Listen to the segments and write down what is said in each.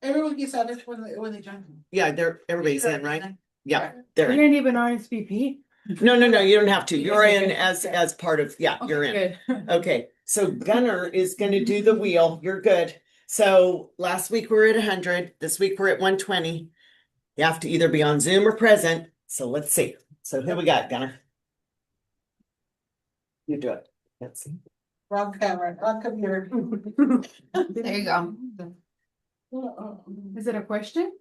Everyone gets out of when they join. Yeah, everybody's in, right? Yeah, You they're in. didn't even RSVP? No, you don't have to. You're in as part of, yeah, you're in. Good. Okay, so Gunnar is gonna do the wheel. You're good. So last week we were at 100. This week we're at 120. You have to either be on Zoom or present. So let's see. So who we got, Gunnar? You do it. Let's see. Wrong camera, wrong computer. There you go. Is it a question?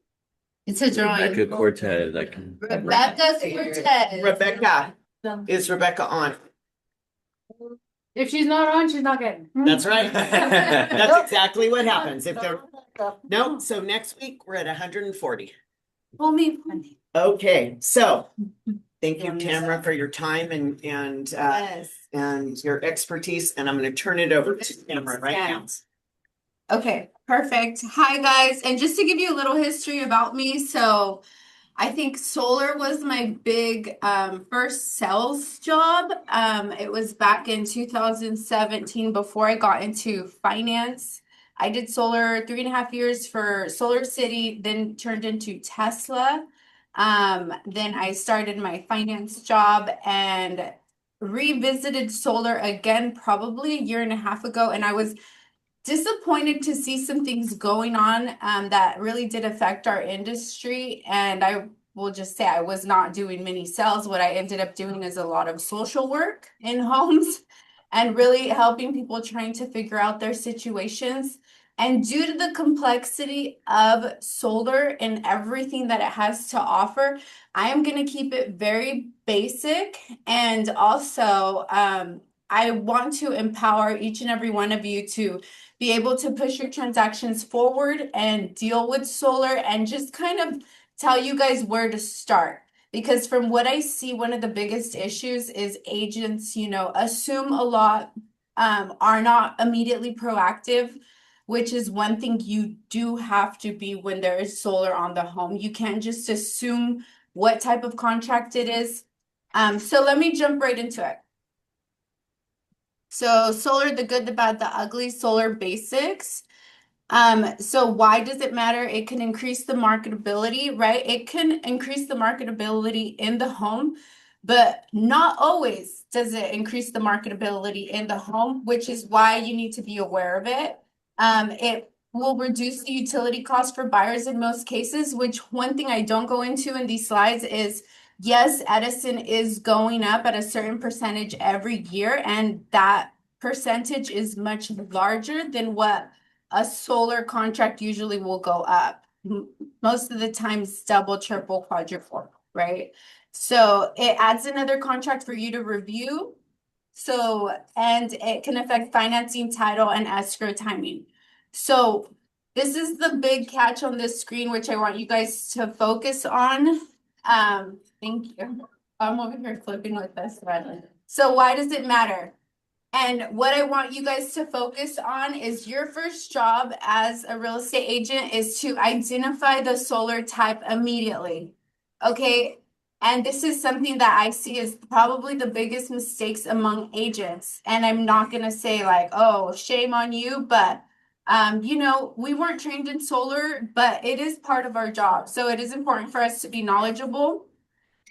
It's a drawing. Rebecca Cortez. I can. Rebecca Cortez. Rebecca. Is Rebecca on? If she's not on, she's not getting. That's right. That's exactly what happens. If they're no, so next week we're at 140. Pull me plenty. Okay, so thank you, Tamara, for your time and Yes. and your expertise. And I'm going to turn it over to Tamara right now. Okay, perfect. Hi, guys. And just to give you a little history about me, so I think solar was my big first sales job. It was back in 2017 before I got into finance. I did solar 3.5 years for Solar City, then turned into Tesla. Then I started my finance job and revisited solar again probably a year and a half ago, and I was disappointed to see some things going on that really did affect our industry. And I will just say I was not doing many sales. What I ended up doing is a lot of social work in homes and really helping people trying to figure out their situations. And due to the complexity of solar and everything that it has to offer, I am going to keep it very basic. And also, I want to empower each and every one of you to be able to push your transactions forward and deal with solar and just kind of tell you guys where to start. Because from what I see, one of the biggest issues is agents, assume a lot, are not immediately proactive, which is one thing you do have to be when there is solar on the home. You can't just assume what type of contract it is. So let me jump right into it. So solar, the good, the bad, the ugly, solar basics. So why does it matter? It can increase the marketability, right? It can increase the marketability in the home, but not always does it increase the marketability in the home, which is why you need to be aware of it. It will reduce the utility cost for buyers in most cases, which one thing I don't go into in these slides is yes, Edison is going up at a certain percentage every year, and that percentage is much larger than what a solar contract usually will go up. Most of the times double, triple, quadruple, right? So it adds another contract for you to review. So, and it can affect financing, title, and escrow timing. So this is the big catch on this screen, which I want you guys to focus on. Thank you. I'm over here flipping with this thread. So why does it matter? And what I want you guys to focus on is your first job as a real estate agent is to identify the solar type immediately. Okay. And this is something that I see as probably the biggest mistakes among agents. And I'm not going to say like, oh, shame on you, but we weren't trained in solar, but it is part of our job. So it is important for us to be knowledgeable.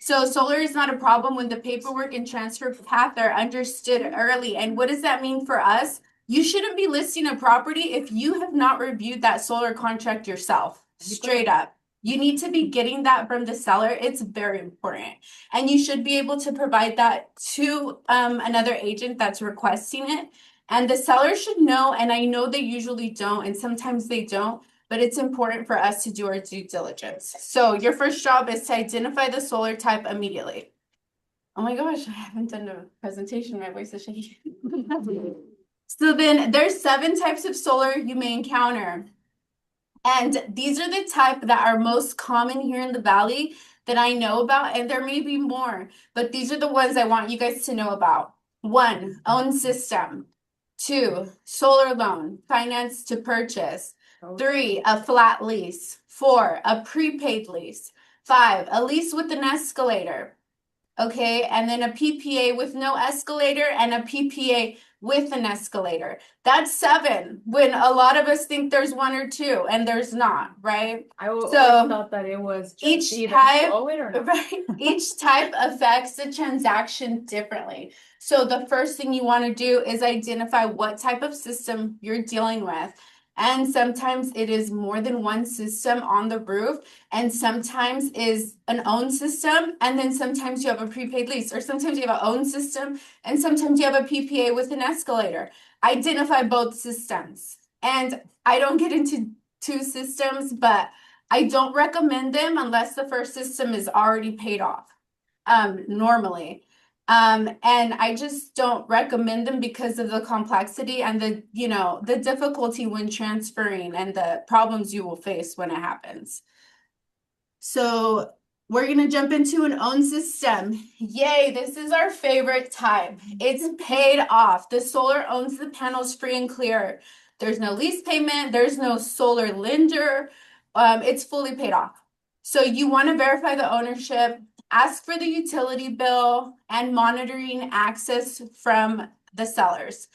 So solar is not a problem when the paperwork and transfer path are understood early. And what does that mean for us? You shouldn't be listing a property if you have not reviewed that solar contract yourself, straight up. You need to be getting that from the seller. It's very important. And you should be able to provide that to another agent that's requesting it. And the seller should know, and I know they usually don't, and sometimes they don't, but it's important for us to do our due diligence. So your first job is to identify the solar type immediately. Oh my gosh, I haven't done a presentation. My voice is shaky. So then there's 7 types of solar you may encounter. And these are the type that are most common here in the Valley that I know about, and there may be more, but these are the ones I want you guys to know about. 1, own system. 2, solar loan, finance to purchase. 3, a flat lease. 4, a prepaid lease. 5, a lease with an escalator. Okay, and then a PPA with no escalator and a PPA with an escalator. That's 7 when a lot of us think there's 1 or 2 and there's not, right? I always So, thought that it was each just either type- slow it or not. Right. Each type affects the transaction differently. So the first thing you want to do is identify what type of system you're dealing with. And sometimes it is more than one system on the roof, and sometimes is an own system, and then sometimes you have a prepaid lease, or sometimes you have an own system, and sometimes you have a PPA with an escalator. Identify both systems. And I don't get into 2 systems, but I don't recommend them unless the first system is already paid off, normally. And I just don't recommend them because of the complexity and the difficulty when transferring and the problems you will face when it happens. So we're gonna jump into an own system. Yay, this is our favorite type. It's paid off. The solar owns the panels free and clear. There's no lease payment, there's no solar lender. It's fully paid off. So you want to verify the ownership, ask for the utility bill, and monitoring access from the sellers.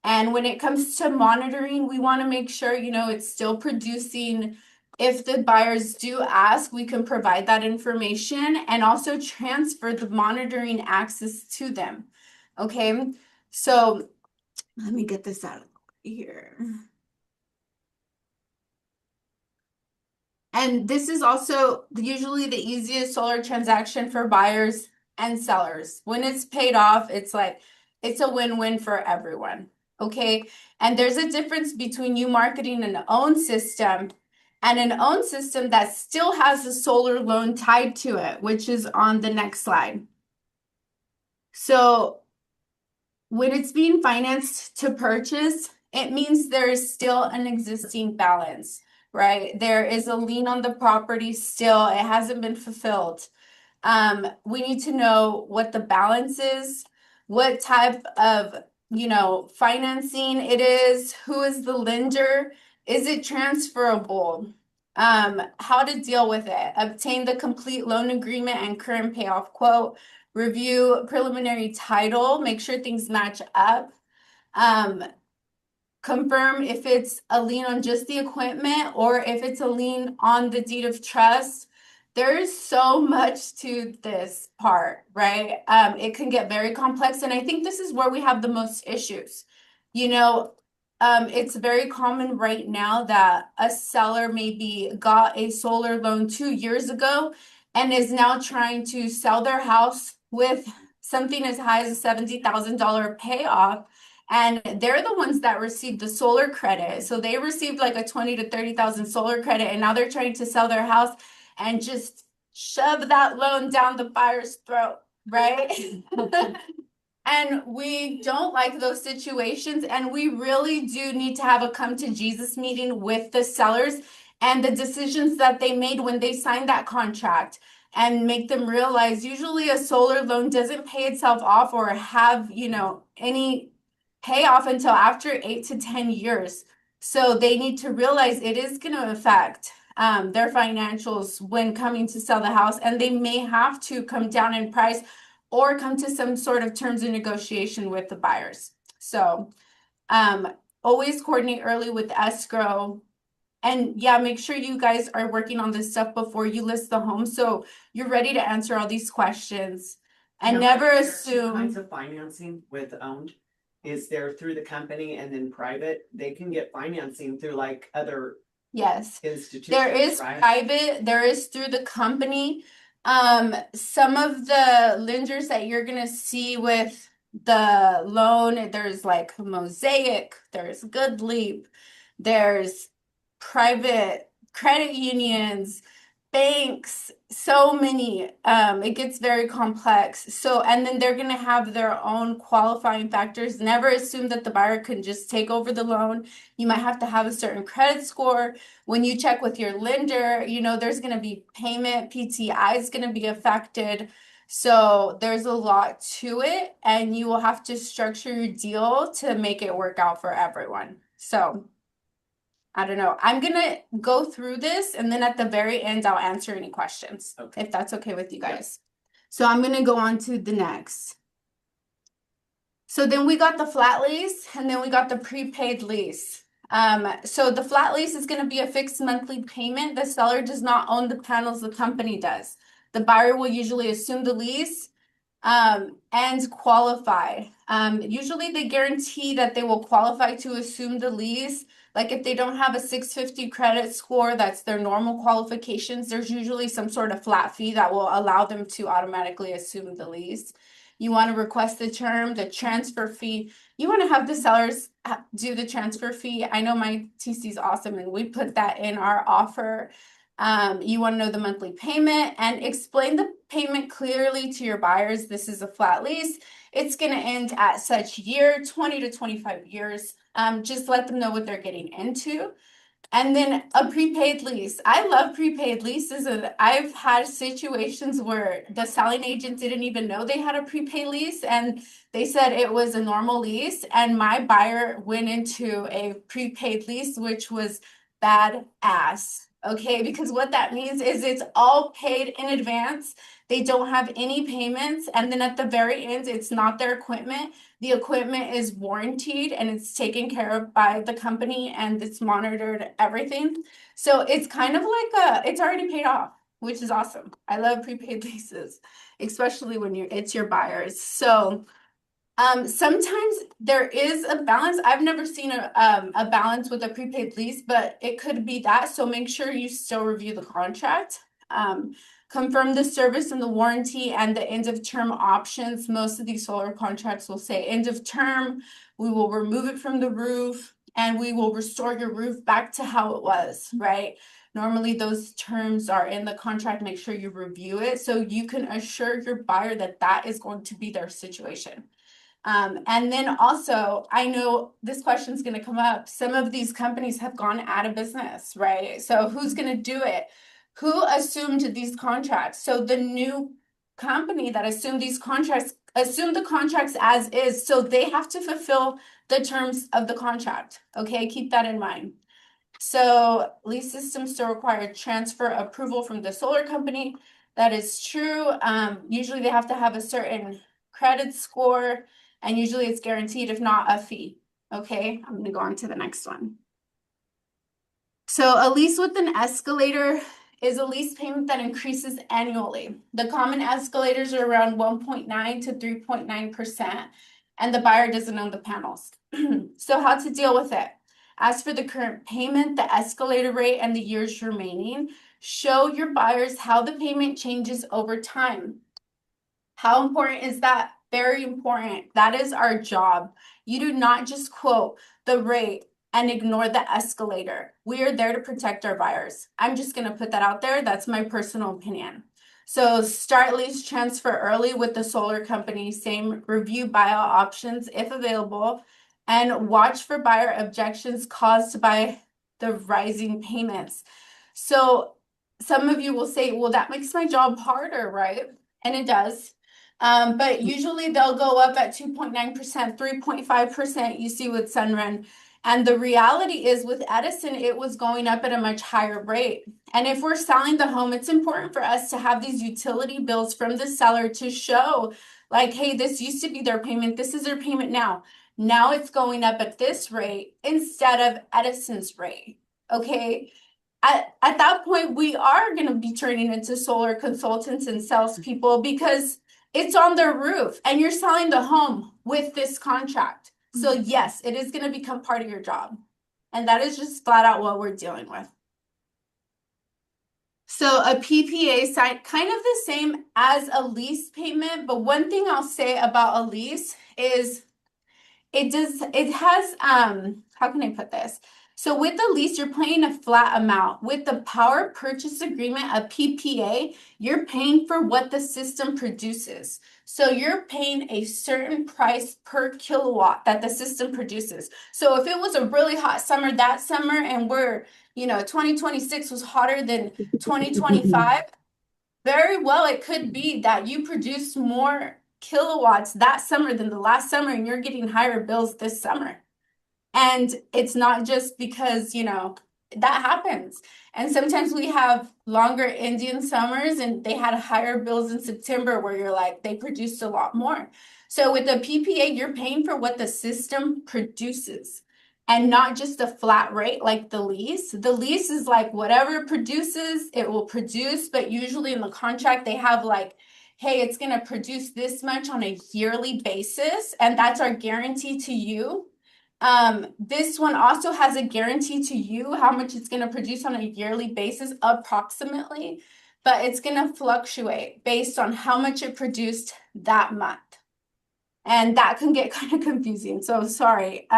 And when it comes to monitoring, we want to make sure, it's still producing. If the buyers do ask, we can provide that information and also transfer the monitoring access to them. Okay, so let me get this out of here. And this is also usually the easiest solar transaction for buyers and sellers. When it's paid off, it's a win-win for everyone. Okay. And there's a difference between you marketing an own system and an own system that still has a solar loan tied to it, which is on the next slide. So when it's being financed to purchase, it means there is still an existing balance, right? There is a lien on the property still, it hasn't been fulfilled. We need to know what the balance is, what type of, financing it is, who is the lender, is it transferable? How to deal with it, obtain the complete loan agreement and current payoff quote, review preliminary title, make sure things match up. Confirm if it's a lien on just the equipment or if it's a lien on the deed of trust. There is so much to this part, right? It can get very complex, and I think this is where we have the most issues. It's very common right now that a seller maybe got a solar loan 2 years ago and is now trying to sell their house with something as high as a $70,000 payoff. And they're the ones that received the solar credit. So they received like a 20 to 30,000 solar credit, and now they're trying to sell their house and just shove that loan down the buyer's throat, right? And we don't like those situations, and we really do need to have a come to Jesus meeting with the sellers and the decisions that they made when they signed that contract, and make them realize usually a solar loan doesn't pay itself off or have, any payoff until after 8 to 10 years. So they need to realize it is going to affect their financials when coming to sell the house, and they may have to come down in price or come to some sort of terms of negotiation with the buyers. So always coordinate early with escrow. And yeah, make sure you guys are working on this stuff before you list the home, so you're ready to answer all these questions. And never There are two assume. kinds of financing with owned. Is there through the company and then private? They can get financing through like other Yes. institutions, There is right? private, there is through the company. Some of the lenders that you're gonna see with the loan, there's like Mosaic, there's Good Leap, there's private credit unions, banks, so many. It gets very complex. So, and then they're gonna have their own qualifying factors. Never assume that the buyer can just take over the loan. You might have to have a certain credit score. When you check with your lender, there's going to be payment, PTI is going to be affected. So there's a lot to it, and you will have to structure your deal to make it work out for everyone. So I don't know. I'm going to go through this, and then at the very end, I'll answer any questions, if that's okay with you guys. So I'm going to go on to the next. So then we got the flat lease and then we got the prepaid lease. So the flat lease is going to be a fixed monthly payment. The seller does not own the panels, the company does. The buyer will usually assume the lease and qualify. Usually they guarantee that they will qualify to assume the lease. Like if they don't have a 650 credit score, that's their normal qualifications. There's usually some sort of flat fee that will allow them to automatically assume the lease. You want to request the term, the transfer fee. You want to have the sellers do the transfer fee. I know my TC is awesome and we put that in our offer. You want to know the monthly payment and explain the payment clearly to your buyers. This is a flat lease. It's going to end at such year, 20 to 25 years. Just let them know what they're getting into. And then a prepaid lease. I love prepaid leases, and I've had situations where the selling agent didn't even know they had a prepaid lease, and they said it was a normal lease, and my buyer went into a prepaid lease, which was badass. Okay, because what that means is it's all paid in advance. They don't have any payments, and then at the very end, it's not their equipment. The equipment is warranted and it's taken care of by the company and it's monitored everything. So it's kind of like it's already paid off, which is awesome. I love prepaid leases, especially when it's your buyers. So sometimes there is a balance. I've never seen a balance with a prepaid lease, but it could be that. So make sure you still review the contract. Confirm the service and the warranty and the end of term options. Most of these solar contracts will say end of term, we will remove it from the roof and we will restore your roof back to how it was, right? Normally those terms are in the contract. Make sure you review it so you can assure your buyer that that is going to be their situation. And then also, I know this question is going to come up. Some of these companies have gone out of business, right? So who's going to do it? Who assumed these contracts? So the new company that assumed these contracts assumed the contracts as is. So they have to fulfill the terms of the contract. Okay, keep that in mind. So lease systems still require transfer approval from the solar company. That is true. Usually they have to have a certain credit score, and usually it's guaranteed, if not a fee. Okay, I'm gonna go on to the next one. So a lease with an escalator is a lease payment that increases annually. The common escalators are around 1.9 to 3.9%, and the buyer doesn't own the panels. So how to deal with it? As for the current payment, the escalator rate, and the years remaining, show your buyers how the payment changes over time. How important is that? Very important. That is our job. You do not just quote the rate and ignore the escalator. We are there to protect our buyers. I'm just going to put that out there. That's my personal opinion. So start lease transfer early with the solar company. Same, review buyout options if available, and watch for buyer objections caused by the rising payments. So some of you will say, well, that makes my job harder, right? And it does. But usually they'll go up at 2.9%, 3.5%, you see with Sunrun. And the reality is with Edison, it was going up at a much higher rate. And if we're selling the home, it's important for us to have these utility bills from the seller to show like, hey, this used to be their payment. This is their payment now. Now it's going up at this rate instead of Edison's rate. Okay. At that point, we are going to be turning into solar consultants and salespeople because it's on their roof and you're selling the home with this contract. So yes, it is going to become part of your job. And that is just flat out what we're dealing with. So a PPA site, kind of the same as a lease payment, but one thing I'll say about a lease is it has, how can I put this? So with the lease, you're paying a flat amount. With the power purchase agreement, a PPA, you're paying for what the system produces. So you're paying a certain price per kilowatt that the system produces. So if it was a really hot summer that summer and 2026 was hotter than 2025, very well, it could be that you produced more kilowatts that summer than the last summer and you're getting higher bills this summer. And it's not just because, that happens. And sometimes we have longer Indian summers and they had higher bills in September where you're like, they produced a lot more. So with a PPA, you're paying for what the system produces and not just a flat rate like the lease. The lease is like whatever it produces, it will produce, but usually in the contract, they have like, hey, it's going to produce this much on a yearly basis, and that's our guarantee to you. This one also has a guarantee to you how much it's going to produce on a yearly basis, approximately, but it's going to fluctuate based on how much it produced that month. And that can get kind of confusing. So sorry.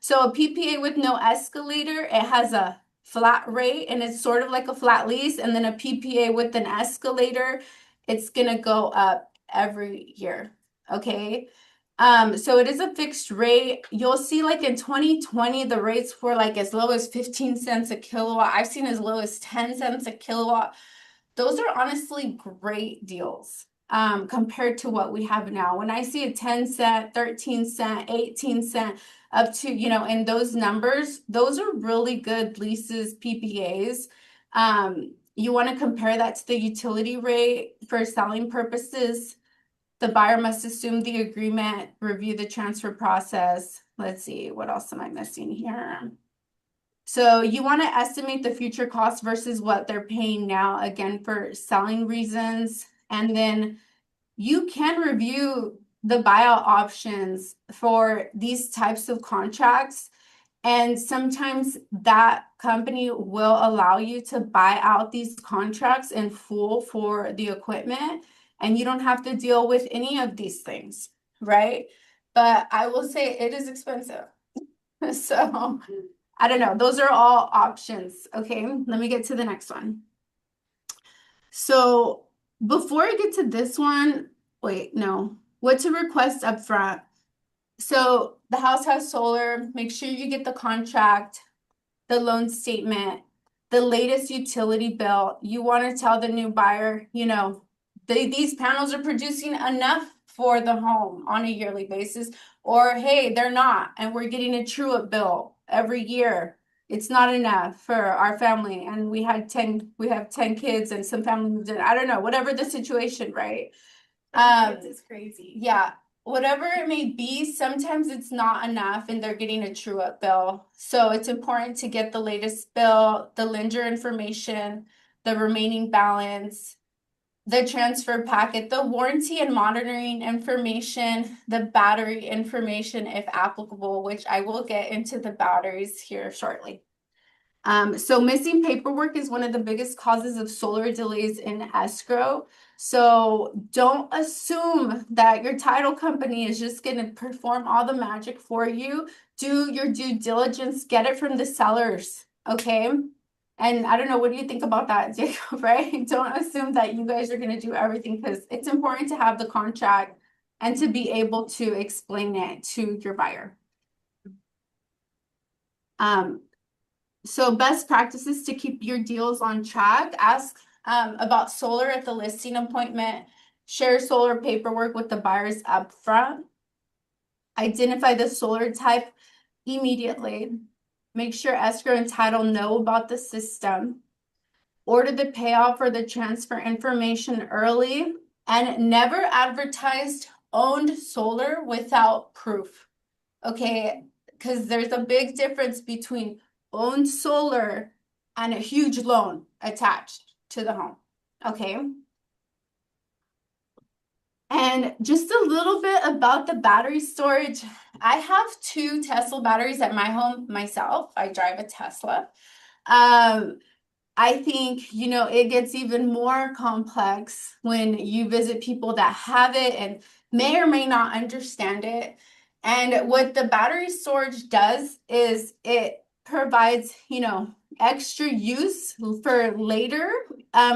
So a PPA with no escalator, it has a flat rate and it's sort of like a flat lease. And then a PPA with an escalator, it's going to go up every year. Okay. So it is a fixed rate. You'll see like in 2020, the rates were like as low as 15 cents a kilowatt. I've seen as low as 10 cents a kilowatt. Those are honestly great deals compared to what we have now. When I see a 10 cent, 13 cent, 18 cent, up to, in those numbers, those are really good leases, PPAs. You want to compare that to the utility rate for selling purposes. The buyer must assume the agreement, review the transfer process. Let's see, what else am I missing here? So you want to estimate the future cost versus what they're paying now, again, for selling reasons. And then you can review the buyout options for these types of contracts. And sometimes that company will allow you to buy out these contracts in full for the equipment. And you don't have to deal with any of these things, right? But I will say it is expensive. So I don't know. Those are all options. Okay, let me get to the next one. So before I get to this one, wait, no. What to request up front. So the house has solar. Make sure you get the contract, the loan statement, the latest utility bill. You want to tell the new buyer, these panels are producing enough for the home on a yearly basis, or hey, they're not, and we're getting a true-up bill every year. It's not enough for our family, and we have 10 kids, and some family moved in. I don't know, whatever the situation, right? Kids is crazy. Yeah, whatever it may be, sometimes it's not enough and they're getting a true-up bill. So it's important to get the latest bill, the lender information, the remaining balance, the transfer packet, the warranty and monitoring information, the battery information if applicable, which I will get into the batteries here shortly. So missing paperwork is one of the biggest causes of solar delays in escrow. So don't assume that your title company is just going to perform all the magic for you. Do your due diligence, get it from the sellers, okay? And I don't know, what do you think about that, Jacob, right? Don't assume that you guys are going to do everything, because it's important to have the contract and to be able to explain it to your buyer. So best practices to keep your deals on track. Ask about solar at the listing appointment. Share solar paperwork with the buyers up front. Identify the solar type immediately. Make sure escrow and title know about the system. Order the payoff or the transfer information early, and never advertised owned solar without proof. Okay, because there's a big difference between owned solar and a huge loan attached to the home. Okay. And just a little bit about the battery storage. I have 2 Tesla batteries at my home myself. I drive a Tesla. I think, it gets even more complex when you visit people that have it and may or may not understand it. And what the battery storage does is it provides, extra use for later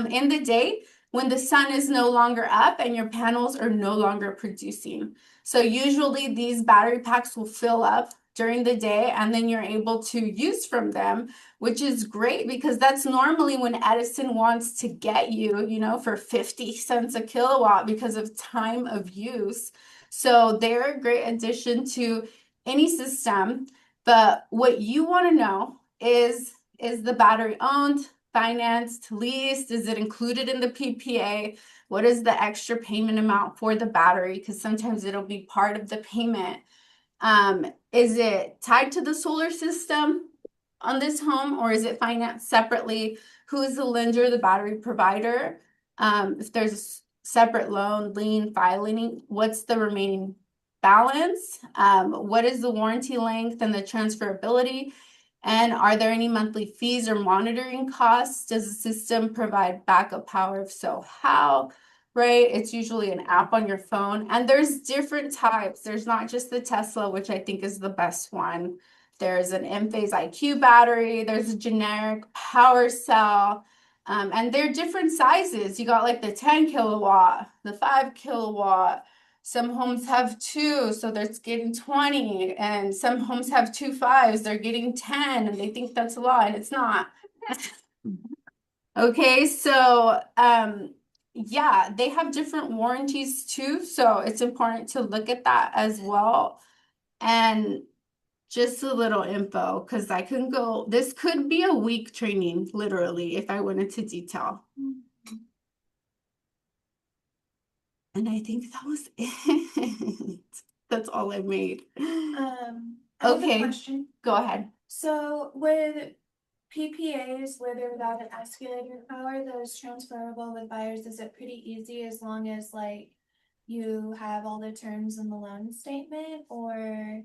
in the day when the sun is no longer up and your panels are no longer producing. So usually these battery packs will fill up during the day, and then you're able to use from them, which is great, because that's normally when Edison wants to get you, for 50 cents a kilowatt because of time of use. So they're a great addition to any system. But what you want to know is is the battery owned, financed, leased? Is it included in the PPA? What is the extra payment amount for the battery? Because sometimes it'll be part of the payment. Is it tied to the solar system on this home, or is it financed separately? Who is the lender, the battery provider? If there's a separate loan, lien, filing, what's the remaining balance? What is the warranty length and the transferability? And are there any monthly fees or monitoring costs? Does the system provide backup power? If so, how? Right? It's usually an app on your phone. And there's different types. There's not just the Tesla, which I think is the best one. There's an Enphase IQ battery. There's a generic power cell. And they're different sizes. You got like the 10 kilowatt, the 5 kilowatt. Some homes have 2, so they're getting 20, and some homes have 2 5s, they're getting 10, and they think that's a lot, and it's not. Okay, so yeah, they have different warranties too, so it's important to look at that as well. And just a little info, because I can go, this could be a week training, literally, if I went into detail. And I think that was it. That's all I made. I have a Okay, question. go ahead. So with PPAs, with or without an escalator power, those transferable with buyers, is it pretty easy as long as like you have all the terms in the loan statement, or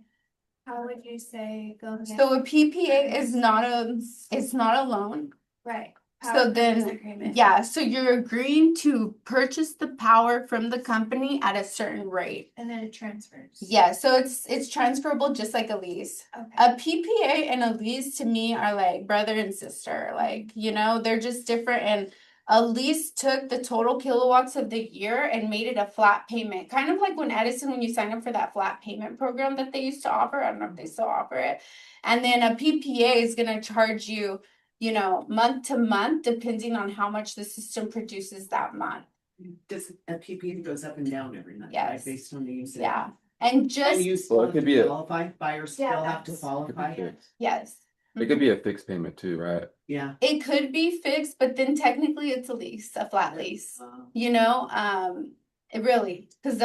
how would you say go against? So a PPA is not a loan. Right. So Power purchase then, agreement. yeah, so you're agreeing to purchase the power from the company at a certain rate. And then it transfers. Yeah, so it's transferable just like a lease. Okay. A PPA and a lease to me are like brother and sister. Like, they're just different. And a lease took the total kilowatts of the year and made it a flat payment. Kind of like when Edison, when you sign up for that flat payment program that they used to offer. I don't know if they still offer it. And then a PPA is going to charge you, month to month, depending on how much the system produces that month. Just a PPA goes up and down every month, Yes. right, based on the usage. Yeah. And And just, you Well, still it have could to be a- qualify, buyers Yeah, still have to that's- qualify, yes. It could be a fixed payment too, right? yeah. It could be fixed, but then technically it's a lease, a flat lease. It really, because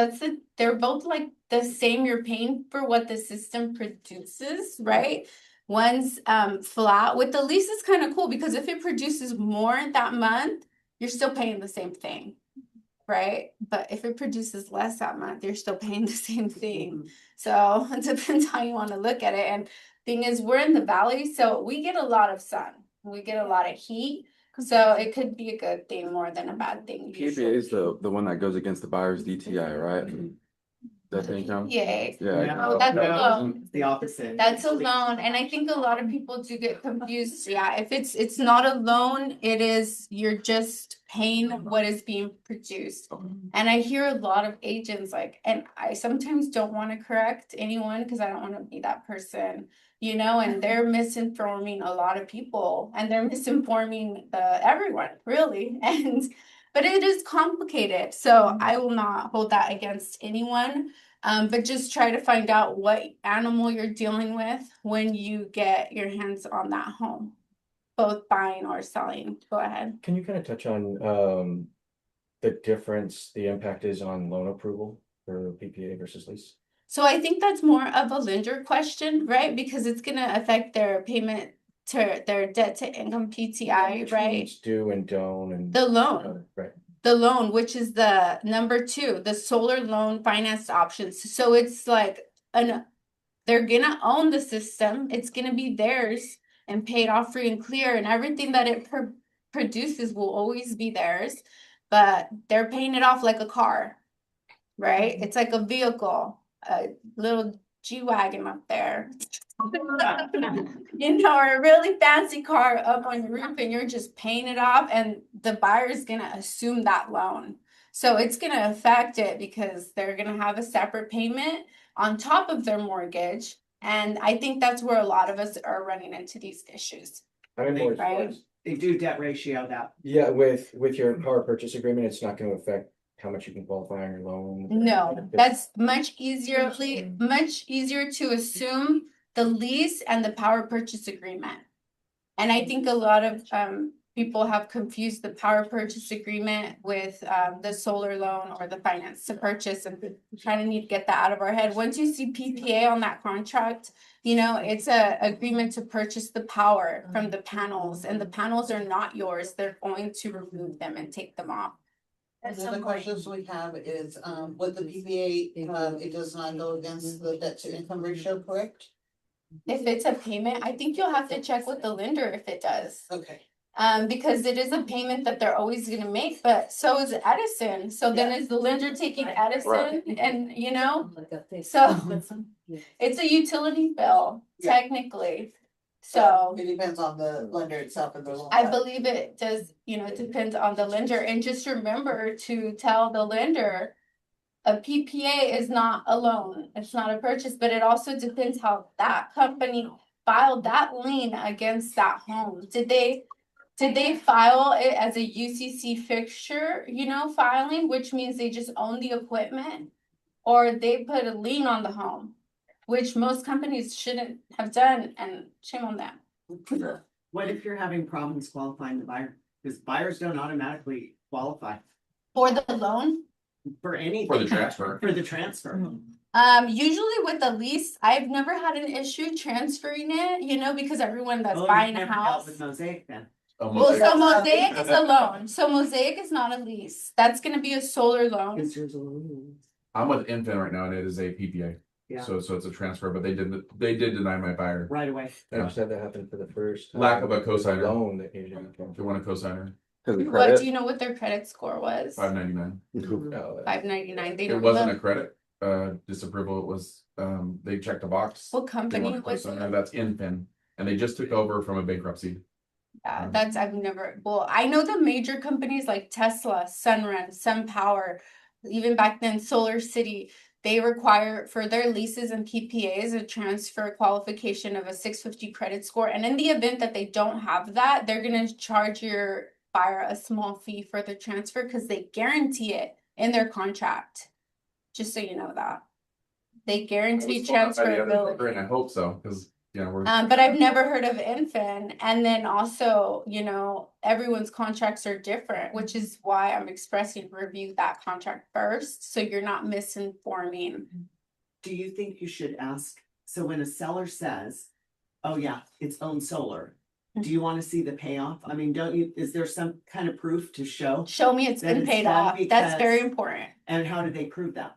they're both like the same. You're paying for what the system produces, right? One's flat. With the lease is kind of cool because if it produces more that month, you're still paying the same thing, right? But if it produces less that month, you're still paying the same thing. So it depends how you want to look at it. And thing is, we're in the valley, so we get a lot of sun. We get a lot of heat. So it could be a good thing more than a bad thing. PPA is the one that goes against the buyer's DTI, right? That thing comes. Yeah. Yeah. No, that's a loan. It's the opposite. That's a loan, and I think a lot of people do get confused. Yeah, if it's not a loan, you're just paying what is being produced. And I hear a lot of agents and I sometimes don't want to correct anyone because I don't want to be that person, and they're misinforming a lot of people, and they're misinforming everyone, really. But it is complicated, so I will not hold that against anyone. But just try to find out what animal you're dealing with when you get your hands on that home, both buying or selling. Go ahead. Can you kind of touch on the difference, the impact is on loan approval for PPA versus lease? So I think that's more of a lender question, right? Because it's going to affect their payment to their debt to income PTI, Which right? ones do and don't and The loan. right. The loan, which is the number 2, the solar loan finance options. So it's like they're gonna own the system. It's gonna be theirs and paid off free and clear, and everything that it produces will always be theirs. But they're paying it off like a car, right? It's like a vehicle, a little G-Wagon up there. Or a really fancy car up on your roof, and you're just paying it off, and the buyer is gonna assume that loan. So it's gonna affect it because they're gonna have a separate payment on top of their mortgage. And I think that's where a lot of us are running into these issues. I'm more as far Right. as- They do debt ratio that. Yeah, with your power purchase agreement, it's not gonna affect how much you can qualify on your loan. No, that's much easier to assume the lease and the power purchase agreement. And I think a lot of people have confused the power purchase agreement with the solar loan or the finance to purchase, and we kind of need to get that out of our head. Once you see PPA on that contract, you know, it's a agreement to purchase the power from the panels, and the panels are not yours. They're going to remove them and take them off. And then the questions we have is, with the PPA, it does not go against the debt to income ratio, correct? If it's a payment, I think you'll have to check with the lender if it does. Okay. Because it is a payment that they're always gonna make, but so is Edison. So then is the lender taking Edison Right. and, you know, so it's a utility bill Yeah. technically. So It depends on the lender itself and the loan. I believe it does, you know, it depends on the lender. And just remember to tell the lender a PPA is not a loan, it's not a purchase, but it also depends how that company filed that lien against that home. Did they file it as a UCC fixture, you know, filing, which means they just own the equipment? Or they put a lien on the home, which most companies shouldn't have done, and shame on them. What if you're having problems qualifying the buyer? Because buyers don't automatically qualify For the loan, for anything. For the transfer. For the transfer. usually with the lease, I've never had an issue transferring it, you know, because everyone that's Oh, buying you've a never dealt house. with Mosaic then. Well, so Mosaic is a loan, so Mosaic is not a lease, that's gonna be a solar loan. Is yours a loan? I'm with Infin right now and it is a PPA. Yeah. So it's a transfer, but they did deny my buyer. Right away. I just had that happen for the first. Lack of a cosigner. Loan that usually comes. They want a cosigner, Cause of What, credit. do you know what their credit score was? $599. Oh, 599, they It don't wasn't know. a credit disapproval. It was they checked a box. What They company want a was cosigner. it? That's Infin, and they just took over from a bankruptcy. Yeah, that's, I've never, well, I know the major companies like Tesla, Sunrun, SunPower, even back then Solar City, they require for their leases and PPAs a transfer qualification of a 650 credit score. And in the event that they don't have that, they're gonna charge your buyer a small fee for the transfer because they guarantee it in their contract. Just so you know that. They guarantee transferability. And I hope so, because we're But I've never heard of Infin, and then also, you know, everyone's contracts are different, which is why I'm expressing review that contract first, so you're not misinforming. Do you think you should ask, so when a seller says, oh yeah, it's owned solar, do you want to see the payoff? I mean, don't you, is there some kind of proof to show? Show me it's That been it's paid done off, that's very because- important. And how do they prove that?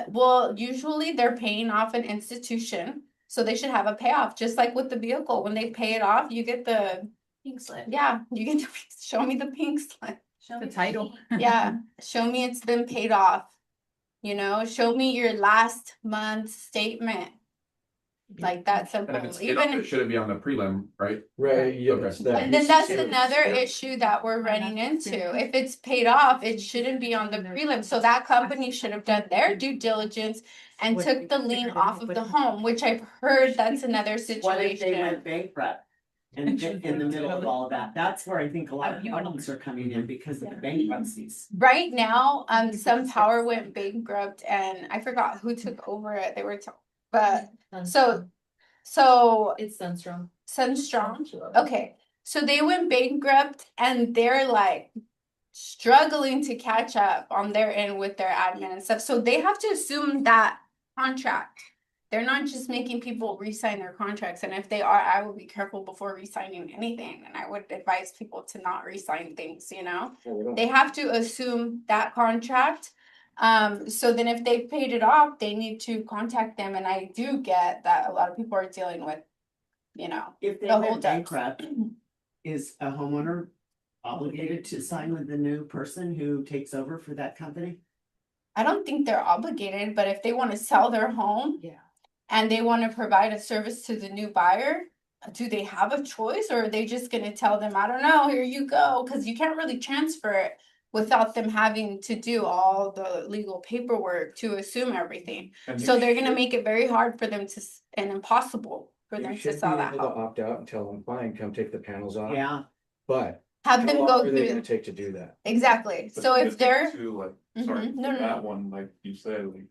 Well, usually they're paying off an institution, so they should have a payoff, just like with the vehicle, when they pay it off, you get the, Pink slip. yeah, you get to, show me the pink slip. Show The me title. pink. Yeah, show me it's been paid off. You know, show me your last month's statement. Like that and simple, if it's paid off, even, it shouldn't be on the prelim, right? Right, yeah, Okay. it's that. and then that's another issue that we're running into. If it's paid off, it shouldn't be on the prelim, so that company should have done their due diligence and took the lien off of the home, which I've heard that's another What if they situation. went bankrupt? And in the middle of all of that, that's where I think a lot of problems are coming in because of the bankruptcies. Right now, SunPower went bankrupt and I forgot who took over it, they were, but, so It's Sunstrong. Sunstrong. Okay, so they went bankrupt and they're like struggling to catch up on their end with their admin and stuff. So they have to assume that contract. They're not just making people re-sign their contracts. And if they are, I would be careful before re-signing anything. And I would advise people to not re-sign things, you know? They have to assume that contract. So then if they paid it off, they need to contact them. And I do get that a lot of people are dealing with, you know, If they the went holdups. bankrupt, is a homeowner obligated to sign with the new person who takes over for that company? I don't think they're obligated, but if they want to sell their home. Yeah. And they want to provide a service to the new buyer, do they have a choice or are they just gonna tell them, I don't know, here you go? Cause you can't really transfer it without them having to do all the legal paperwork to assume everything. So they're gonna make it very hard for them to, and impossible for them You to should be sell that able to home. opt out and tell them, fine, come take the panels off. Yeah, But Have how them long go are they gonna through, take to do that? exactly. But So if just they're, To like, Mhm. sorry, No, for no, that no. one, like you said, like,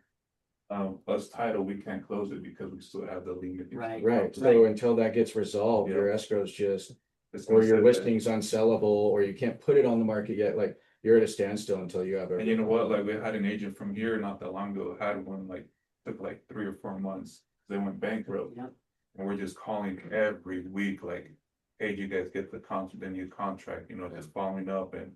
us title, we can't close it because we still have the lien. against Right. the Right, property. so until that gets resolved, your escrow's just, It's or gonna your sit there. listing's unsellable, or you can't put it on the market yet, like, you're at a standstill until you have. And you know what, like, we had an agent from here not that long ago, had one like, took like 3 or 4 months, they went bankrupt. Yep. And we're just calling every week, like, hey, you guys get the new contract, you know, just following up, and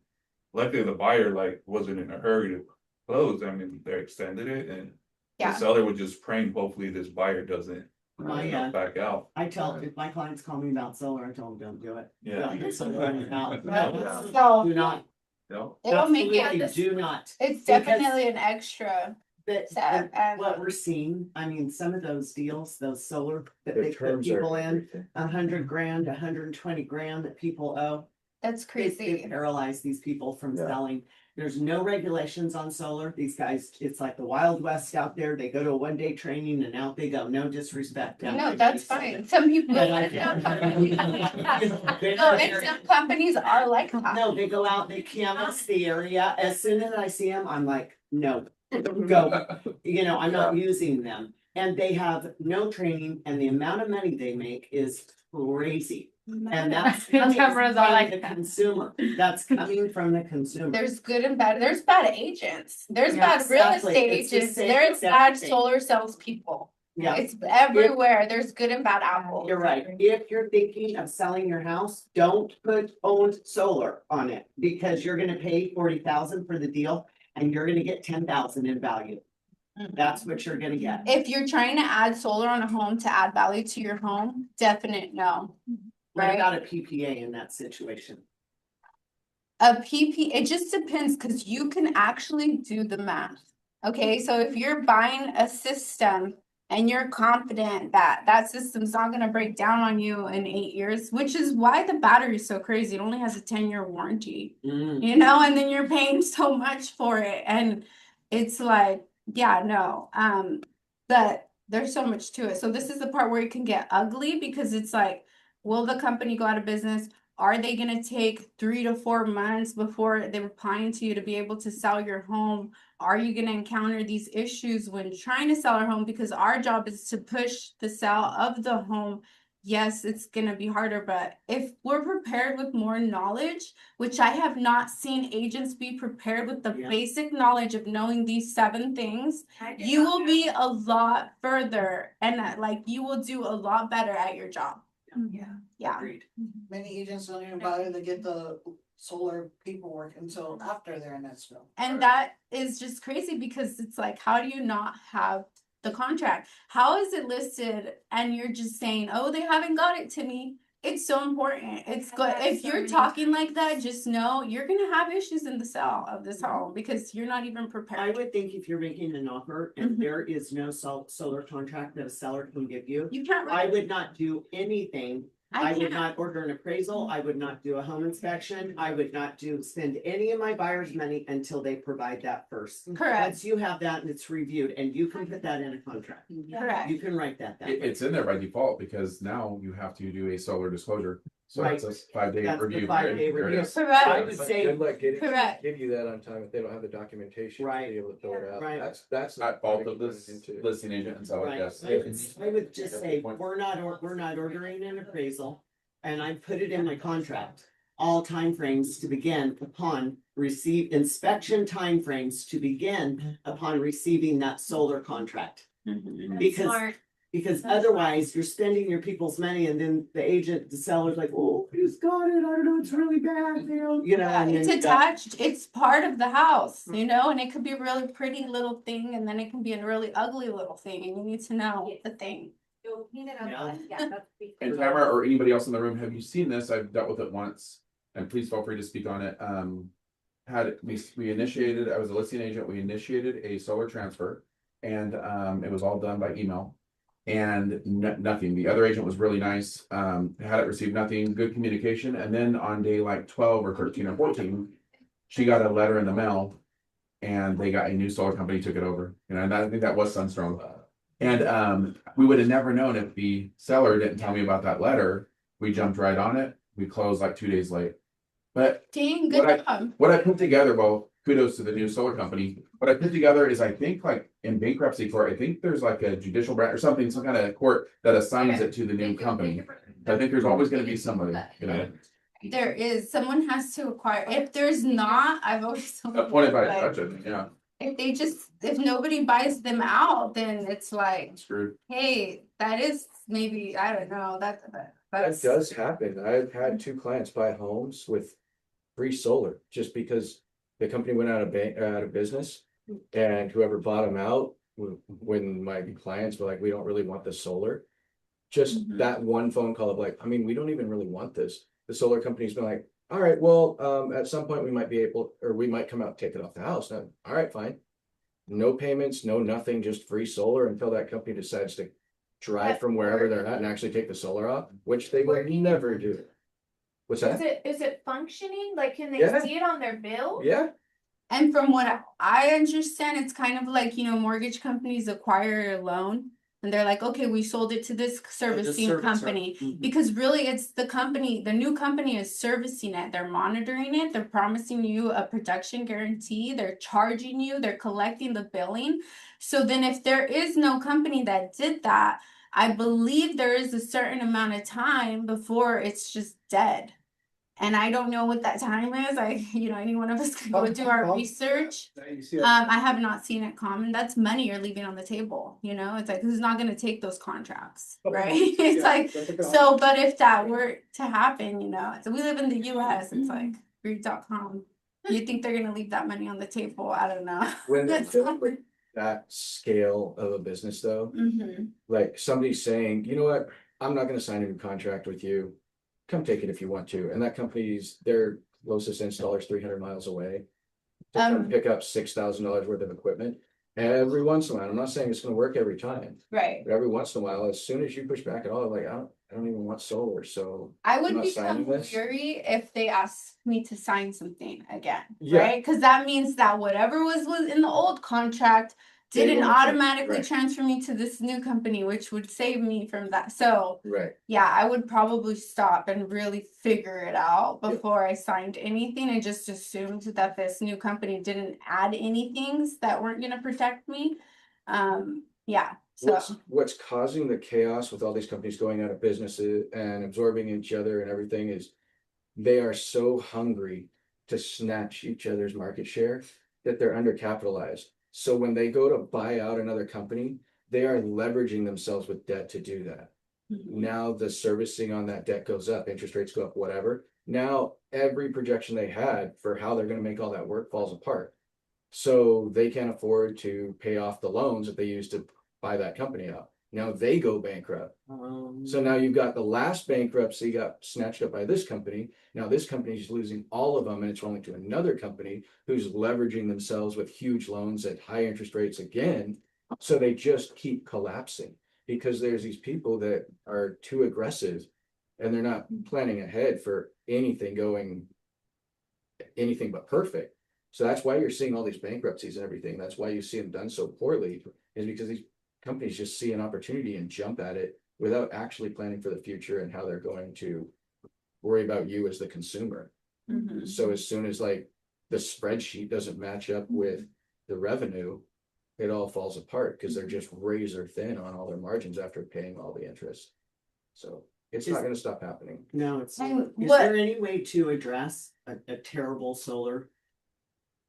luckily the buyer like wasn't in a hurry to close, I mean, they extended it, and the Yeah. seller was just praying, hopefully this buyer doesn't back out. I tell, if my clients call me about solar, I tell them, don't do it. Yeah. Don't do solar on your house. Yeah. So Do not. No, it'll make Absolutely it, do not. it's Because- definitely an extra. But Sad, and- what we're seeing, I mean, some of those deals, those solar that The they put terms are people in, everything. 100 grand, 120 grand that people owe. That's It crazy. paralyzed these people from Yeah. selling. There's no regulations on solar. These guys, it's like the Wild West out there. They go to a 1-day training and out they go. No disrespect. No, that's fine. Some people. But No, and some companies are like that. No, they go out, they canvass the area. As soon as I see them, I'm like, no, go. You know, I'm not using them. And they have no training and the amount of money they make is crazy. And that's coming Cameras are from like the that. consumer. That's coming from the consumer. There's good and bad. There's bad agents. There's Yeah, bad real exactly. estate It's the agents. same There's bad exact thing. solar salespeople. Yeah, It's everywhere. There's good and bad apples. you're right. If you're thinking of selling your house, don't put owned solar on it because you're gonna pay 40,000 for the deal and you're gonna get 10,000 in value. That's what you're gonna get. If you're trying to add solar on a home to add value to your home, definite no. What Right. about a PPA in that situation? A PP, it just depends because you can actually do the math. Okay, so if you're buying a system and you're confident that that system's not gonna break down on you in 8 years, which is why the battery is so crazy. It only has a 10-year warranty, you know, and then you're paying so much for it. And it's like, yeah, no, but there's so much to it. So this is the part where it can get ugly because it's like, will the company go out of business? Are they gonna take 3 to 4 months before they're applying to you to be able to sell your home? Are you gonna encounter these issues when trying to sell our home? Because our job is to push the sale of the home. Yes, it's gonna be harder, but if we're prepared with more knowledge, which I have not seen agents be prepared with the Yeah. basic knowledge of knowing these 7 things, you will be a lot further and like you will do a lot better at your job. Yeah. Agreed. Many agents don't even bother to get the solar paperwork until after they're in escrow. And that is just crazy because it's like, how do you not have the contract? How is it listed and you're just saying, oh, they haven't got it to me? It's so important. It's good. If you're talking like that, just know you're gonna have issues in the sale of this home because you're not even I prepared. would think if you're making an offer and there is no solar contract that a seller can give you, You can't. I would not do anything. I would can't. not order an appraisal. I would not do a home inspection. I would not spend any of my buyer's money until they provide that first. Correct. Once you have that and it's reviewed and you can put that in a contract, Correct. you can write that down. It's in there by default because now you have to do a solar disclosure. So Right. it's a 5-day That's the review. 5-day period. There it review. is. I Correct. would But say, good luck getting, Correct. give you that on time if they don't have the documentation. to Right. be able to fill it out. Right. That's. At fault of this listing agent and seller, right, yes. I would just say, we're not ordering an appraisal. And I put it in my contract, all timeframes to begin upon inspection timeframes to begin upon receiving that solar contract. Because otherwise you're spending your people's money and then the agent, the seller's like, oh, who's got it? I don't know, it's really bad, you know. and It's then- attached, it's part of the house, you know, and it could be a really pretty little thing and then it can be a really ugly little thing and you need to know the thing. And Tamara or anybody else in the room, have you seen this? I've dealt with it once, and please feel free to speak on it. We initiated, I was a listing agent, we initiated a solar transfer, and it was all done by email. And nothing. The other agent was really nice, had it received nothing, good communication, and then on day like 12 or 13 or 14, she got a letter in the mail. And they got a new solar company, took it over, you know, and I think that was Sunstrong. And we would have never known if the seller didn't tell me about that letter. We jumped right on it. We closed like 2 days late. But Dang, What good job. what I put together, well, kudos to the new solar company. What I put together is, I think, like in bankruptcy court, I think there's like a judicial branch or something, some kind of court that assigns it to the new company. I think there's always gonna be somebody, you know. There is, someone has to acquire, if there's not, I've always told Appointed by a like, judge, I think, yeah, if nobody buys them out, then it's like, screwed. hey, that is maybe, I don't know, That that's. does happen. I've had 2 clients buy homes with free solar just because the company went out of business. And whoever bought them out, when my clients were like, we don't really want the solar. Just Mhm. that one phone call of like, I mean, we don't even really want this. The solar company's been like, all right, well, at some point we might be able, or we might come out and take it off the house. Now, all right, fine. No payments, no nothing, just free solar until that company decides to drive from wherever they're at and actually take the solar off, which they will never do. What's that? Is it functioning? Like, can they Yeah. see it on their bill? Yeah, And from what I understand, it's kind of like, mortgage companies acquire a loan and they're like, okay, we sold it to this servicing servicer. company. Mhm. Because really it's the company, the new company is servicing it. They're monitoring it. They're promising you a production guarantee. They're charging you. They're collecting the billing. So then if there is no company that did that, I believe there is a certain amount of time before it's just dead. And I don't know what that time is. Any one of us can go do our research. I have not seen it come, and that's money you're leaving on the table, it's like, who's not gonna take those contracts, right? It's like, so, but if that were to happen, so we live in the US, it's like, greed.com. You think they're gonna leave that money on the table? I don't know. when That's that scale of a business though, Mhm. like somebody's saying, you know what, I'm not gonna sign a new contract with you. Come take it if you want to. And that company's, their closest installer is 300 miles away. To come pick up $6,000 worth of equipment. Every once in a while, I'm not saying it's gonna work every time, Right. but every once in a while, as soon as you push back at all, like, I don't even want solar, so. I I'm would not signing become this. fury if they asked me to sign something again, Yeah. right? Because that means that whatever was in the old contract They didn't wanna change, automatically right. transfer me to this new company, which would save me from that. So Right, yeah, I would probably stop and really figure it out Yeah. before I signed anything and just assumed that this new company didn't add any things that weren't gonna protect me. Yeah, so. what's causing the chaos with all these companies going out of businesses and absorbing each other and everything is. They are so hungry to snatch each other's market share that they're undercapitalized. So when they go to buy out another company, they are leveraging themselves with debt to do that. Now the servicing on that debt goes up, interest rates go up, whatever. Now every projection they had for how they're gonna make all that work falls apart. So they can't afford to pay off the loans that they used to buy that company out. Now they go bankrupt. So now you've got the last bankruptcy got snatched up by this company. Now this company is losing all of them and it's rolling to another company who's leveraging themselves with huge loans at high interest rates again. So they just keep collapsing because there's these people that are too aggressive and they're not planning ahead for anything going anything but perfect. So that's why you're seeing all these bankruptcies and everything. That's why you see them done so poorly, is because these companies just see an opportunity and jump at it without actually planning for the future and how they're going to worry about you as the consumer. Mhm. So as soon as like the spreadsheet doesn't match up with the revenue, it all falls apart because they're just razor thin on all their margins after paying all the interest. So it's not gonna stop happening. No, it's, And is what- there any way to address a terrible solar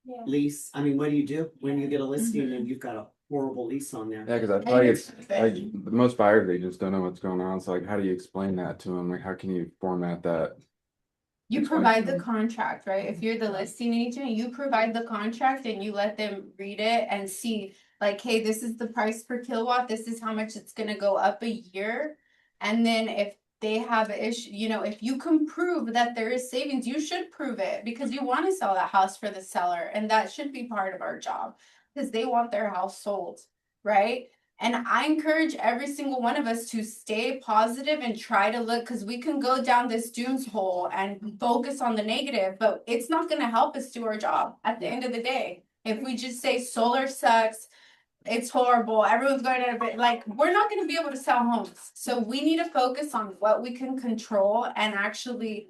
Yeah. lease? I mean, what do you do when you get a listing and you've got a horrible lease on there? Yeah, cause I feel like it's, like, most buyers, they just don't know what's going on, so like, how do you explain that to them, like, how can you format that? You Explain provide to the them. contract, right? If you're the listing agent, you provide the contract and you let them read it and see like, hey, this is the price per kilowatt, this is how much it's gonna go up a year. And then if they have an issue, if you can prove that there is savings, you should prove it because you want to sell that house for the seller. And that should be part of our job because they want their house sold, right? And I encourage every single one of us to stay positive and try to look, because we can go down this dooms hole and focus on the negative, but it's not going to help us do our job at the end of the day. If we just say solar sucks, it's horrible, everyone's going to bed, like, we're not going to be able to sell homes. So we need to focus on what we can control and actually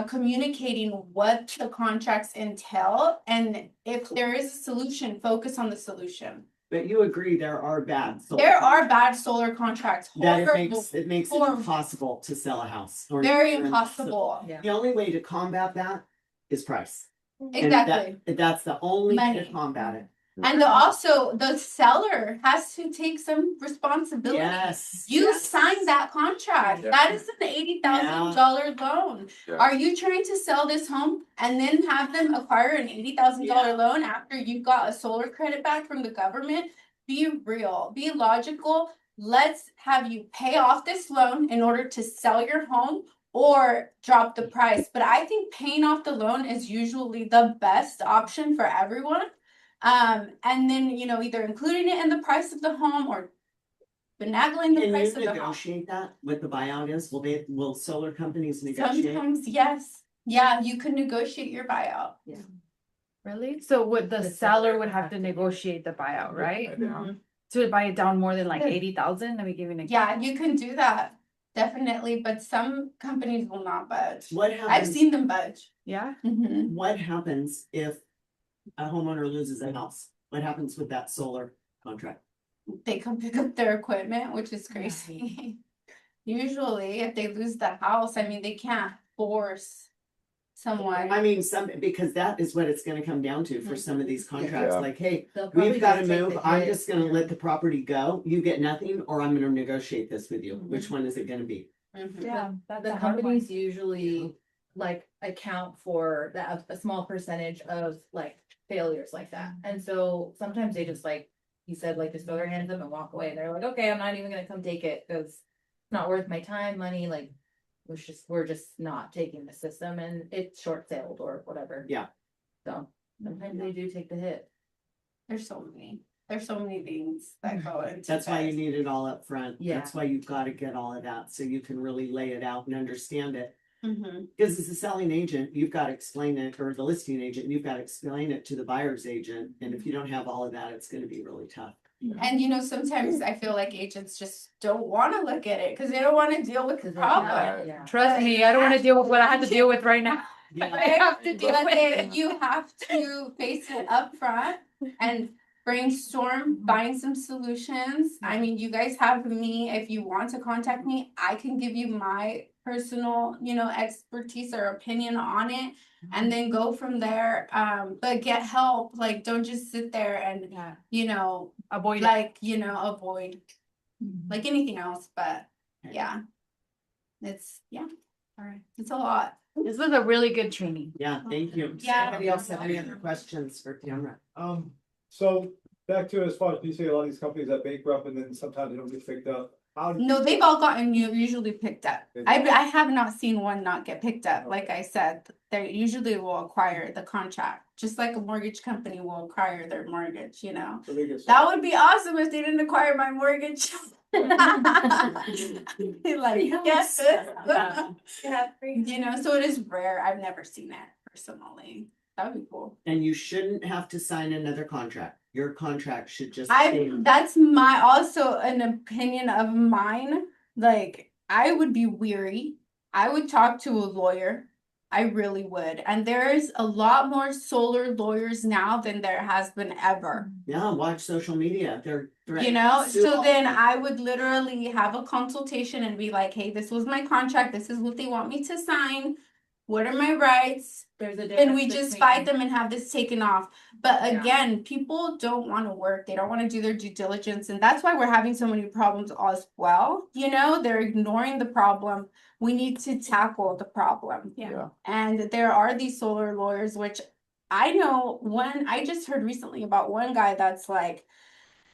communicating what the contracts entail, and if there is a solution, focus on the solution. But you agree there are bad. solar There are bad solar contracts, That it horrible, makes it horrible. impossible to sell a house. or- very or- impossible. The only way to combat that is price. And Exactly. that's the only way to Money. combat it. And also the seller has to take some responsibility. Yes. You yes. signed that contract. Yeah. That is an $80,000 loan. Yeah. Are you trying to sell this home and then have them acquire an $80,000 loan after you got a solar credit back from the government? Be real, be logical. Let's have you pay off this loan in order to sell your home or drop the price. But I think paying off the loan is usually the best option for everyone. And then, either including it in the price of the home or finagling the Can price you of the home. negotiate that? What the buyout is? Will solar companies negotiate? Sometimes, yes. Yeah, you can negotiate your buyout. Really? So would the seller would have to negotiate the buyout, right? Yeah. To buy it down more than like 80,000? Let me give you an example. Yeah, you can do that. Definitely, but some companies will not budge. What I've happens? seen them budge. Yeah. Mhm. What happens if a homeowner loses a house? What happens with that solar contract? They come pick up their equipment, which is crazy. Usually, if they lose the house, I mean, they can't force someone. I mean, because that is what it's gonna come down to for some of these contracts, Yeah. like, hey, They'll probably we've gotta just take move, the I'm hit. just gonna let the property go, you get nothing, or I'm gonna negotiate this with you, Mhm. which one is it gonna be? Mhm. Yeah. That's The a hard one. companies usually like account for that, a small percentage of like failures like that. And so sometimes they just like, you said, like just throw their hands up and walk away. They're like, okay, I'm not even gonna come take it because it's not worth my time, money, like. We're just not taking the system and it's short sailed or whatever. Yeah. So sometimes they do take the hit. There's so many things that go into That's why you this. need it all up front. Yeah. That's why you've gotta get all of that, so you can really lay it out and understand it. Mhm. Because as a selling agent, you've got to explain it, or the listing agent, you've got to explain it to the buyer's agent, and if you don't have all of that, it's gonna be really tough. And sometimes I feel like agents just don't wanna look at it, cause they don't wanna deal with the problem. Yeah. Trust me, I don't want to deal with what I have to deal with right now. Yeah. I have to deal But with it. you have to face it up front and brainstorm, find some solutions. I mean, you guys have me, if you want to contact me, I can give you my personal, expertise or opinion on it. And then go from there, but get help, like, don't just sit there and, Yeah. Avoid it. like, avoid, like anything else, but, yeah. Alright. It's a lot. This was a really good training. Yeah, thank you. Yeah. Anybody else have any other questions for Tamara? So back to as far as you say, a lot of these companies are bankrupt and then sometimes they don't get picked up. How do No, they've all gotten usually picked up. I have not seen one not get picked up. Like I said, they usually will acquire the contract, just like a mortgage company will acquire their mortgage, so they get That would be awesome if they didn't acquire my mortgage. Like, yes. So it is rare. I've never seen it personally. That would be cool. And you shouldn't have to sign another contract. Your contract should just. That's my, also an opinion of mine. Like, I would be weary. I would talk to a lawyer. I really would. And there's a lot more solar lawyers now than there has been ever. Yeah, watch social media. They're. So then I would literally have a consultation and be like, hey, this was my contract. This is what they want me to sign. What are my rights? There's a And difference we just between- fight them and have this taken off. But Yeah. again, people don't want to work. They don't want to do their due diligence. And that's why we're having so many problems as well. They're ignoring the problem. We need to tackle the problem. Yeah. And there are these solar lawyers, which I know I just heard recently about one guy that's like,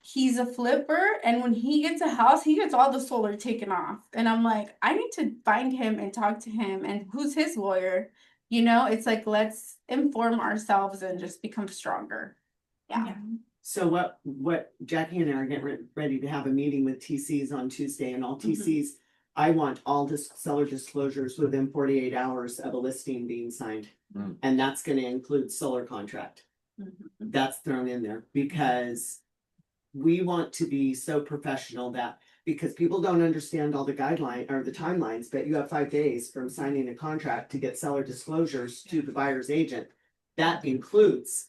he's a flipper, and when he gets a house, he gets all the solar taken off. And I'm like, I need to find him and talk to him. And who's his lawyer? It's like, let's inform ourselves and just become stronger. Yeah. So what Jackie and I are getting ready to have a meeting with TCs on Tuesday, and all TCs, I want all seller disclosures within 48 hours of a listing being signed. Mm. And that's gonna include solar contract. That's thrown in there because we want to be so professional that, because people don't understand all the guideline or the timelines, but you have 5 days from signing a contract to get seller disclosures to the buyer's agent. That includes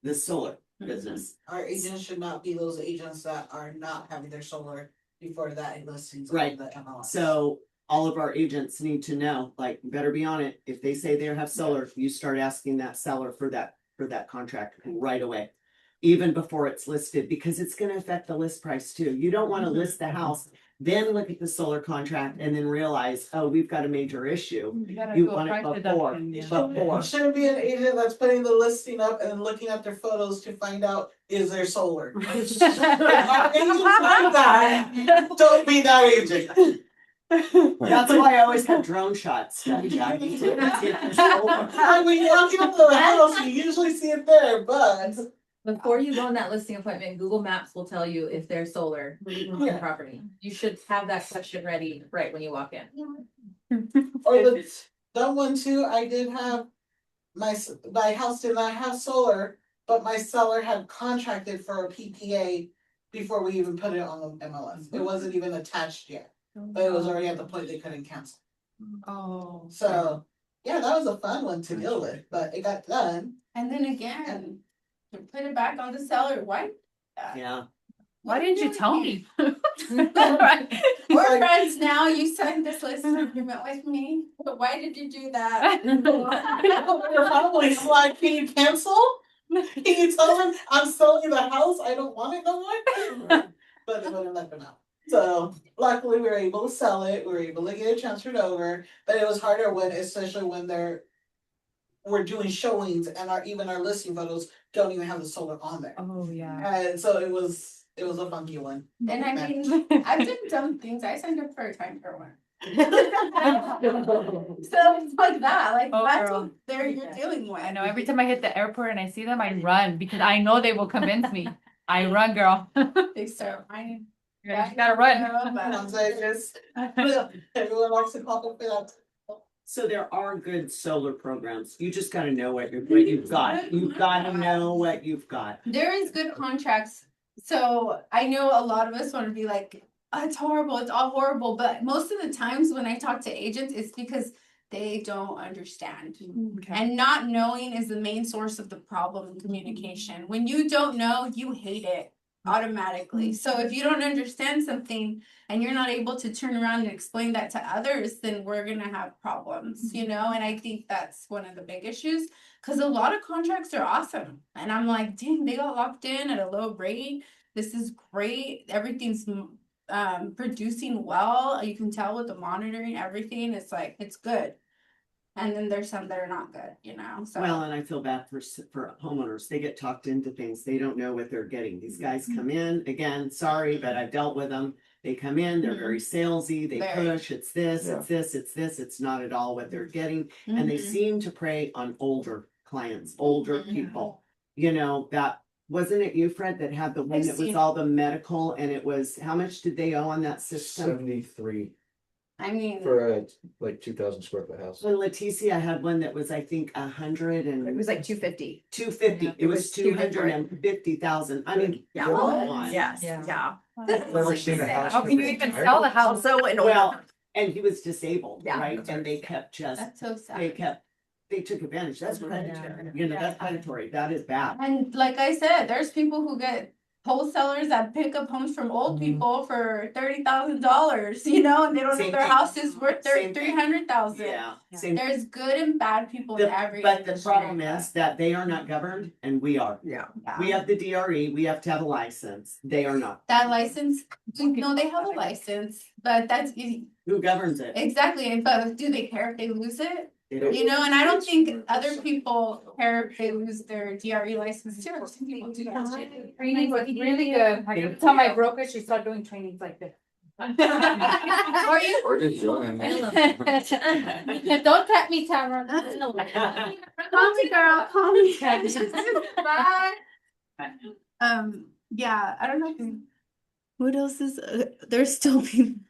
the solar business. Our agents should not be those agents that are not having their solar before that listings on Right. the MLS. So all of our agents need to know, like, you better be on it. If they say they have solar, you start asking that seller for that contract right away. Even before it's listed, because it's gonna affect the list price too. You don't wanna list the house, then look at the solar contract and then realize, oh, we've got a major issue. You gotta You do a want it price before, reduction, yeah. before. Shouldn't be an agent that's putting the listing up and looking at their photos to find out is there solar. Our agents like that. Don't be that agent. That's why I always have drone shots. Jackie, to see if there's solar. When you walk into the house, you usually see it there, but Before you go on that listing appointment, Google Maps will tell you if there's solar on the Yeah. property. You should have that question ready right when you walk in. or the one too, I did have my house did not have solar, but my seller had contracted for a PPA before we even put it on the MLS. It wasn't even attached yet, but it was already at the point they couldn't cancel. Oh. So, yeah, that was a fun one to deal with, but it got done. And then again, to put it back on the seller, why? Yeah, Why didn't you tell me? We're friends now, you signed this listing agreement with me, but why did you do that? Your family's like, can you cancel? Can you tell them I'm selling the house? I don't want it no more. But they wouldn't let them out. So luckily we were able to sell it. We were able to get it transferred over. But it was harder when, especially when we're doing showings and even our listing photos don't even have the solar on there. Oh, yeah. And so it was a funky one. And I mean, I've done dumb things, I signed up for a time for one. So it's like that, like Oh, that's girl. what you're dealing with. I know every time I hit the airport and I see them, I run because I know they will convince me. I run, girl. They start whining. You gotta run. Sometimes I just, everyone likes to call up for that. so there are good solar programs. You just gotta know what you've got. You've gotta know what you've got. There is good contracts, so I know a lot of us wanna be like, oh, it's horrible, it's all horrible, but most of the times when I talk to agents, it's because they don't understand. Okay. And not knowing is the main source of the problem in communication. When you don't know, you hate it automatically. So if you don't understand something and you're not able to turn around and explain that to others, then we're gonna have problems, you know? And I think that's one of the big issues, because a lot of contracts are awesome. And I'm like, dang, they got locked in at a low rate. This is great. Everything's producing well. You can tell with the monitoring, everything. It's like, it's good. And then there's some that are not good, you know, so. Well, and I feel bad for homeowners. They get talked into things. They don't know what they're getting. These guys come in, again, sorry, but I've dealt with them. They come in, they're very salesy, they Very. push, it's this, it's this, it's this, it's not at all what they're getting. And they Mhm. seem to prey on older clients, older Mhm. people. You know, that, wasn't it you, Fred, that had the one I've that was seen- all the medical and it was, how much did they owe on that system? 73 I mean, for a like 2,000 square foot house. When Leticia had one that was, I think, 100 and. It was like 250. 250, Yeah, it was two different. 250,000, I mean, Yeah. come on. Yes, Yeah. yeah. Never seen a house. How can you even sell the house? Also, in Well, and he was disabled, Yeah. right, and they kept just, that's so they sad. took advantage, that's predatory, Yeah. you know, that's predatory, that is bad. And like I said, there's people who get wholesalers that pick up homes from old Mhm. people for $30,000, you know, and they don't know Same their thing. house is worth Same thing. 300,000. Yeah, same, There's good and bad people in every but the industry. problem is that they are not governed and we are. Yeah. We have the DRE, we have to have a license, they are not. That license, no, they have a license, but that's Who governs it? exactly, but do they care if they lose it? They don't. You know, and I don't think other people care if they lose their DRE license too. Some people do that shit. Training was really good. I can tell my broker she started doing trainings like this. Are you? Or did join. Don't tap me, Tamara. Call me, girl, call me. Bye. Yeah, I don't know. What else is, there's still people.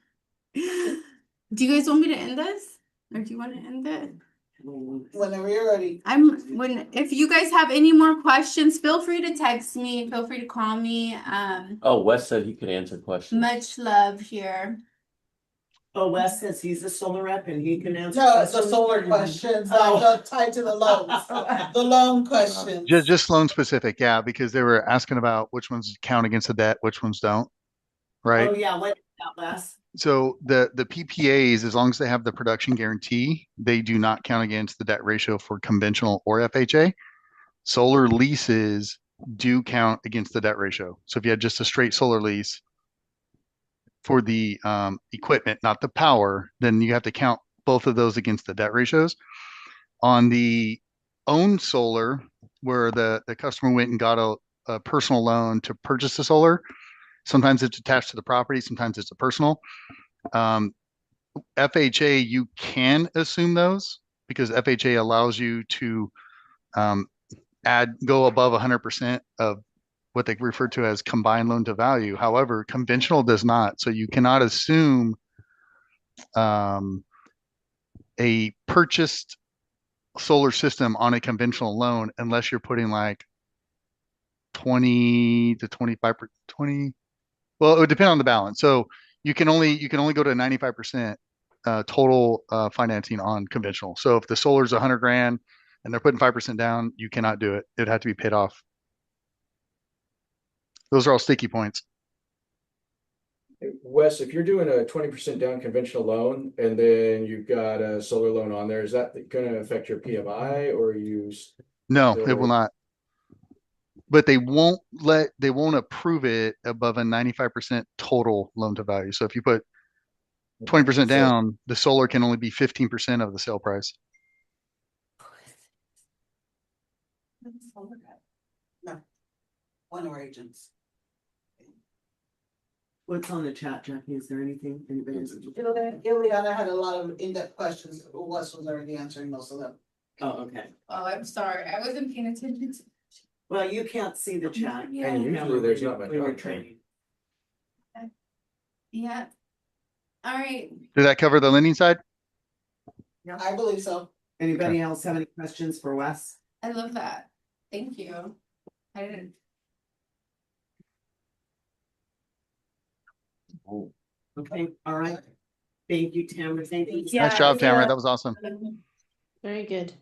Do you guys want me to end this? Or do you want to end it? Whenever you're ready. If you guys have any more questions, feel free to text me, feel free to call me. Oh, Wes said he could answer questions. Much love here. Oh, Wes says he's a solar rep and he can answer. No, it's the questions. solar questions, Oh. tied to the loans, the loan questions. Just loan specific, yeah, because they were asking about which ones count against the debt, which ones don't. Right? Oh, yeah, what about Wes? So the PPAs, as long as they have the production guarantee, they do not count against the debt ratio for conventional or FHA. Solar leases do count against the debt ratio. So if you had just a straight solar lease for the equipment, not the power, then you have to count both of those against the debt ratios. On the owned solar, where the customer went and got a personal loan to purchase the solar, sometimes it's attached to the property, sometimes it's a personal. FHA, you can assume those because FHA allows you to go above 100% of what they refer to as combined loan to value. However, conventional does not. So you cannot assume a purchased solar system on a conventional loan unless you're putting like 20 to 25 20. Well, it would depend on the balance. So you can only go to 95% total financing on conventional. So if the solar's 100 grand and they're putting 5% down, you cannot do it. It'd have to be paid off. Those are all sticky points. Wes, if you're doing a 20% down conventional loan and then you've got a solar loan on there, is that going to affect your PMI or you? No, it will not. But they won't approve it above a 95% total loan to value. So if you put 20% down, the solar can only be 15% of the sale price. No, one of our agents. What's on the chat, Jackie? Is there anything? Ileana had a lot of in-depth questions. Wes was already answering most of them. Oh, okay. Oh, I'm sorry. I wasn't paying attention. Well, you can't see the chat. Yeah. And usually there's not much. Training. Yeah. All right. Did that cover the lending side? I believe so. Anybody else have any questions for Wes? I love that. Thank you. I didn't. Okay, all right. Thank you, Tamara. Thank you. Nice job, Tamara. That was awesome. Very good.